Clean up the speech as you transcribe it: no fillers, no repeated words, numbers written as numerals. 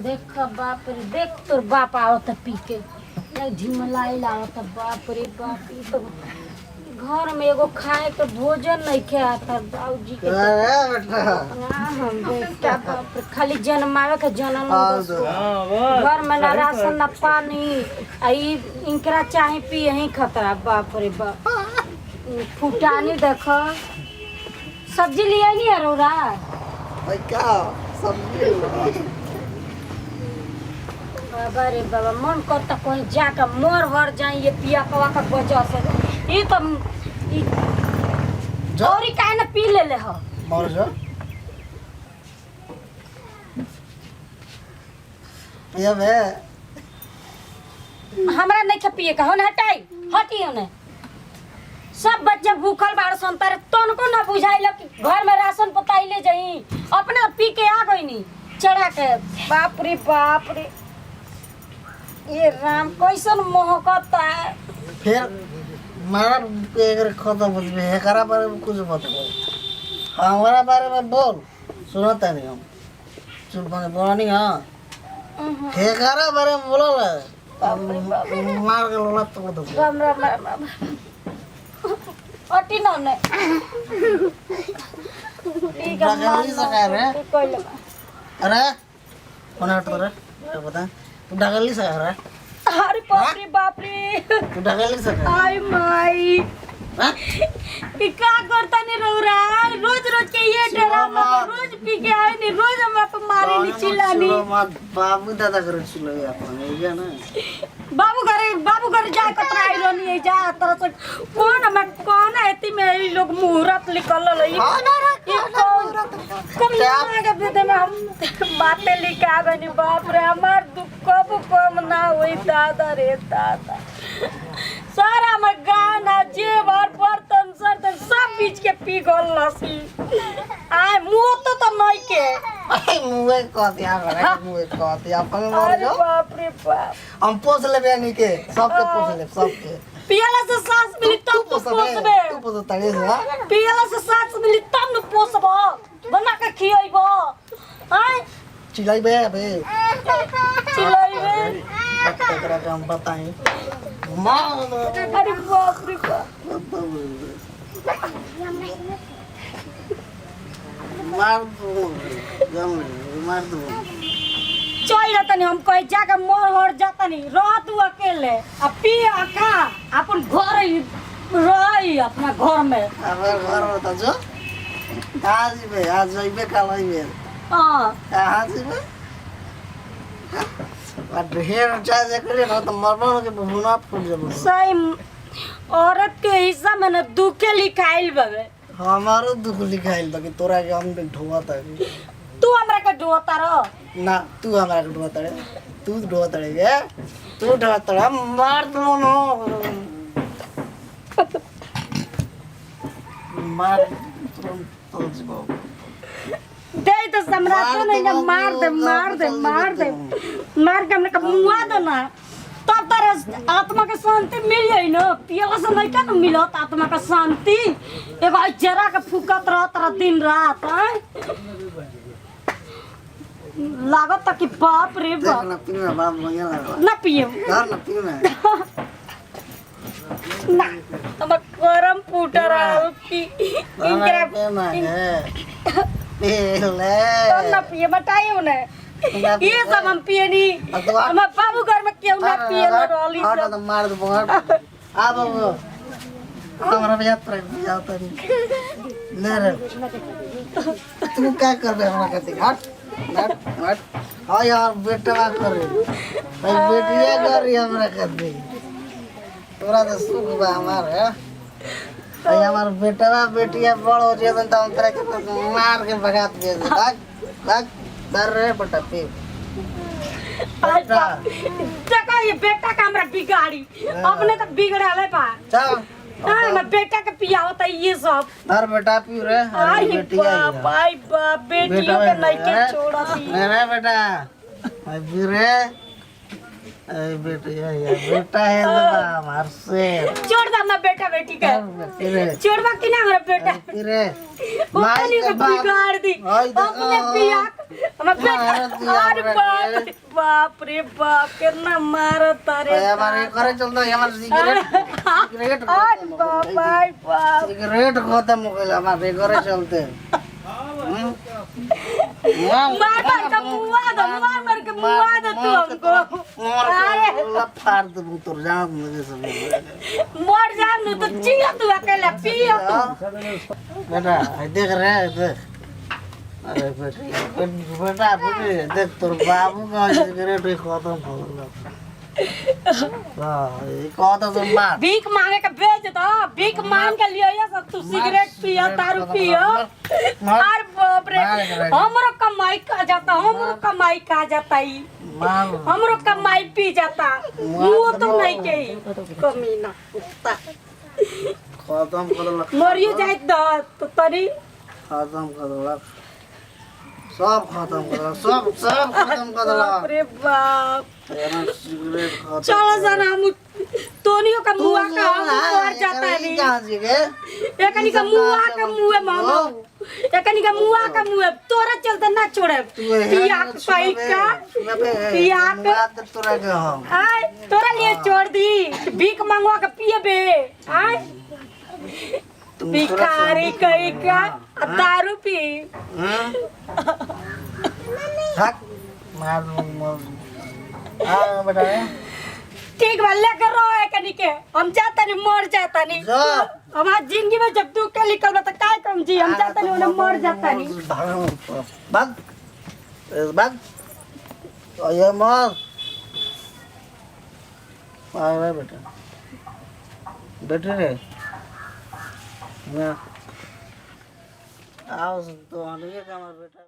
देख बाप रे देख तोर बाप आवत पी के झिमलाई लावत बाप रे बाप ई तो घर में एगो खाए के भोजन नहीं खाता बाबूजी के बेटा हम बेटा बाप रे खाली जन्मावे के जनम घर में ना राशन ना पानी आई इनकरा चाहे पी यही खतरा बाप रे बाप फुटानी देख सब्जी लिया नहीं अरोरा भाई क्या सब्जी बाबा रे बाबा मन करता कहीं जाकर मोर हर जाए ये पिया कवा का वजह से ये तो और काहे ना पी ले हो मर जा पिया बे हमरा नहीं खा पिए का होने हटाई हटी होने सब बच्चे भूखल बाड़ संतारे तनको ना बुझाइल कि घर में राशन पताई ले जाई अपना पी के आ गई नी चढ़ा के बाप रे ये राम कैसन मोहकता है फिर मारा एक खत्म हो गई है करा बारे में कुछ मत बोल हमारा बारे में बोल सुनता नहीं हम चुप बने बोला नहीं हाँ है करा बारे में बोला ला मार के लोला तो दो राम राम राम हटी ना ने ठीक है डगली सका रे कोई ले अरे कौन हट रे बता तू डगली सका रे अरे बाप रे तू डगली सका आई माई हां ई का करता नहीं रौरा रोज के ये ड्रामा रोज पी के आए नहीं रोज हम आप मारे नहीं चिल्लानी बाबू दादा करे चिल्लो अपन ये ना बाबू घर जा कतरा आई रोनी है जा तरह से कौन है ती में ई लोग मुहूर्त निकल ल ई कम लगा के दे में हम बातें लेके आ गनी बाप रे हमार दुख कम ना होई दादा रे दादा सारा में गाना जेवर बर्तन सर्तन सब बीच के पी गल लसी आय मुंह तो नहीं के मुंह को दिया रे मुंह को दिया अपन मर जो बाप रे बाप हम पोस लेबे नहीं के सबके पोस ले सबके पियला से सांस मिली तब तो पोसबे तू पोस तड़े से पियला से सांस मिली तब न पोसबो बना के खियइबो आय चिल्लाइबे बे चिल्लाइबे एकरा के हम बताई मार अरे बाप रे बाप मार दो जम मार दो चल जाता नहीं हम कहीं जाकर मोर हर जाता नहीं रह तू अकेले अब पी खा अपन घर रही अपना घर में अब घर बता जो आज बे आज जइबे कल आइबे हां आज बे और ढेर चाहे करे ना तो मरना के बुना फूट जाबो सही औरत के हिस्सा में न दुखे लिखाइल बवे हमारो दुख लिखाइल बाकी तोरा के हम ढोवाता तू हमरा के ढोता रह ना तू हमारा के ढोवाता रे तू ढोवाता रे गे तू ढोवाता रे मार दो नो मार तो जीवो दे तो सम्राट नहीं ना मार दे मार के हमने का मुआ दो ना तब तर आत्मा के शांति मिल जाई ना पियला से नहीं का मिलत आत्मा का शांति एगो जरा के फुकत रहत दिन रात लागत कि बाप रे बाप ना पीना बाप मजा लगा ना पिए ना पीना ना हम गरम फूटा रहा कि इनकरा पीना है पीले ना पिए बताइए उन्हें ये सब हम पिए नहीं हम बाबू घर में क्यों ना पिए ना रोली हट तो मार दो बहुत आ बाबू हमारा भी यात्रा जाता नहीं ले रे तू क्या कर रहे हमरा कहते हट हाँ यार बेटा कर भाई बेटिया कर रही हमरा कहते तोरा तो सुख बा हमारे भाई हमार बेटा बेटिया बड़ हो जाए तो हम तरह के मार के भगा दिए भाग कर रे बेटा पे देखो ये बेटा का हमरा बिगाड़ी अपने तो बिगड़ा ले पा चल हां मैं बेटा के पिया होता ये सब हर बेटा पी रे आई बाप आई बाप बेटियों के नहीं के छोड़ा दी मेरा बेटा आई पी रे आई बेटिया यार बेटा है ना हमार से छोड़ दे अपना बेटा बेटी का छोड़ बा कि ना हमारा बेटा रे माई के बिगाड़ दी अपने पिया हमार बेटा मारत दिया अरे हमरा बाप के। रे बाप रे बाप कितना मारत रे हमारे करे चलता हमारे सिगरेट अरे बाप रे बाप सिगरेट खत्म हो गया हमारे घरे चलते मार मार के मुआ दो तू हमको अरे फाड़ दूँ तो जान मुझे सब मर जा नहीं तो जिया तू अकेला पियो बेटा देख रहे हैं देख अरे बेटा बेटे देख तोर बाबू का सिगरेट खत्म हो गया ये कहता तुम बात भीख मांगे के भेज दो भीख मांग के लिए ये सब तू सिगरेट पियो दारू पियो अरे बाप रे हमरो कमाई का जाता हमरो कमाई का जाता ही मार हमरो कमाई पी जाता मुंह तो नहीं के कमीना कुत्ता खत्म कर लक मरियो जाए तो तरी खत्म कर लक सब खत्म कर लक सब खत्म कर बाप लक रे बाप सिगरेट खत्म चलो जरा हम तोनियो का मुआ का हम मर जाता नहीं कहां जी के एकनी का मुआ का मुए मामा एकनी का मुआ का मुए तोरा चलते ना छोड़े पिया पाई का पिया का बात तोरा के हम आय तोरा लिए छोड़ दी भीख मांगवा के पिए बे आय भिखारी कहीं का दारू पी हक मार बेटा ठीक बा लेकर रहो एकनी के हम जाता नहीं मर जाता नहीं जो हमारी जिंदगी में जब दुख के निकल बा तो काय कम जी हम जाता नहीं उन्हें मर जाता नहीं बग बग ये मर आ रहा बेटा बेटे रे ना आओ तो आने का हमारा बेटा